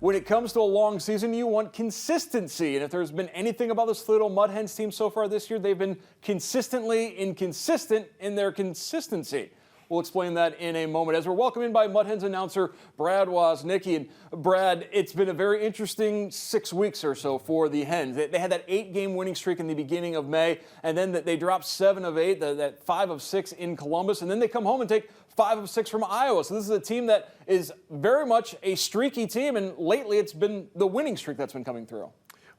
When it comes to a long season, you want consistency. And if there's been anything about this Toledo Mudhens team so far this year, they've been consistently inconsistent in their consistency. We'll explain that in a moment as we're welcomed in by Mudhens announcer Brad Woznicki. And Brad, it's been a very interesting 6 weeks or so for the Hens. They had that 8-game winning streak in the beginning of May, and then they dropped 7 of 8, that 5 of 6 in Columbus, and then they come home and take 5 of 6 from Iowa. So this is a team that is very much a streaky team, and lately it's been the winning streak that's been coming through.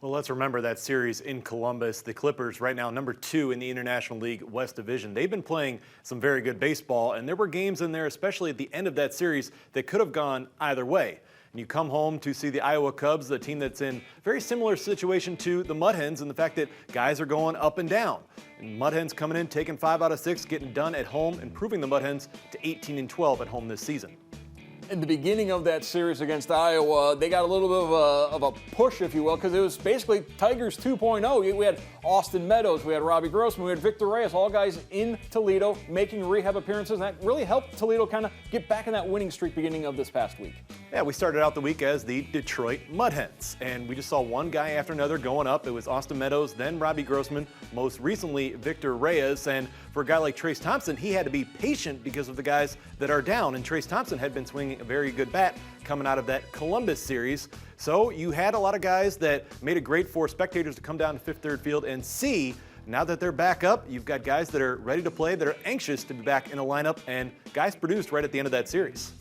Well, let's remember that series in Columbus. The Clippers right now number 2 in the International League West Division. They've been playing some very good baseball, and there were games in there, especially at the end of that series, that could have gone either way. And you come home to see the Iowa Cubs, the team that's in a very similar situation to the Mudhens, and the fact that guys are going up and down. And Mudhens coming in, taking 5 out of 6, getting done at home, improving the Mudhens to 18-12 at home this season. In the beginning of that series against Iowa, they got a little bit of a push, if you will, because it was basically Tigers 2.0. We had Austin Meadows, we had Robbie Grossman, we had Victor Reyes, all guys in Toledo making rehab appearances. And that really helped Toledo kind of get back in that winning streak beginning of this past week. Yeah, we started out the week as the Detroit Mudhens, and we just saw one guy after another going up. It was Austin Meadows, then Robbie Grossman, most recently Victor Reyes. And for a guy like Trayce Thompson, he had to be patient because of the guys that are down. And Trayce Thompson had been swinging a very good bat coming out of that Columbus series. So you had a lot of guys that made it great for spectators to come down to Fifth Third Field and see. Now that they're back up, you've got guys that are ready to play, that are anxious to be back in the lineup, and guys produced right at the end of that series.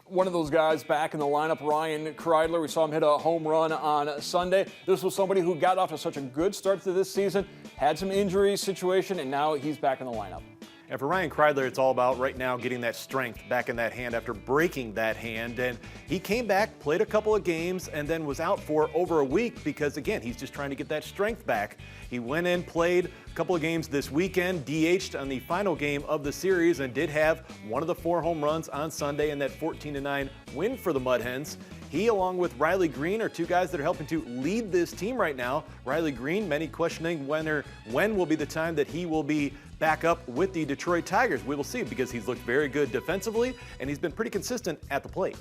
One of those guys back in the lineup, Ryan Kreidler. We saw him hit a home run on Sunday. This was somebody who got off to such a good start to this season, had some injury situation, and now he's back in the lineup. And for Ryan Kreidler, it's all about right now getting that strength back in that hand after breaking that hand. And he came back, played a couple of games, and then was out for over a week because, again, he's just trying to get that strength back. He went in, played a couple of games this weekend, DH'd on the final game of the series, and did have one of the 4 home runs on Sunday in that 14-9 win for the Mudhens. He, along with Riley Green, are 2 guys that are helping to lead this team right now. Riley Green, many questioning when will be the time that he will be back up with the Detroit Tigers. We will see, because he's looked very good defensively, and he's been pretty consistent at the plate.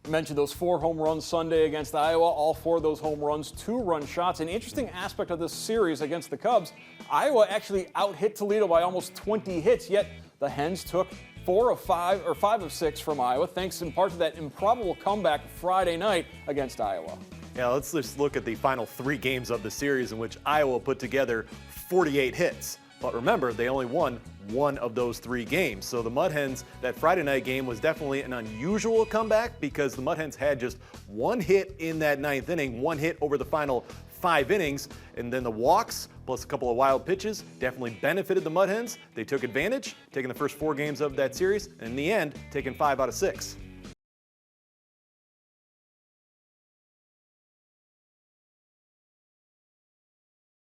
I mentioned those 4 home runs Sunday against Iowa. All 4 of those home runs, 2-run shots. An interesting aspect of this series against the Cubs, Iowa actually out-hit Toledo by almost 20 hits, yet the Hens took 4 of 5 or 5 of 6 from Iowa, thanks in part to that improbable comeback Friday night against Iowa. Yeah, let's just look at the final 3 games of the series in which Iowa put together 48 hits. But remember, they only won 1 of those 3 games. So the Mudhens, that Friday night game was definitely an unusual comeback because the Mudhens had just 1 hit in that 9th inning, 1 hit over the final 5 innings, and then the walks plus a couple of wild pitches definitely benefited the Mudhens. They took advantage, taking the first 4 games of that series, and in the end, taking 5 out of 6.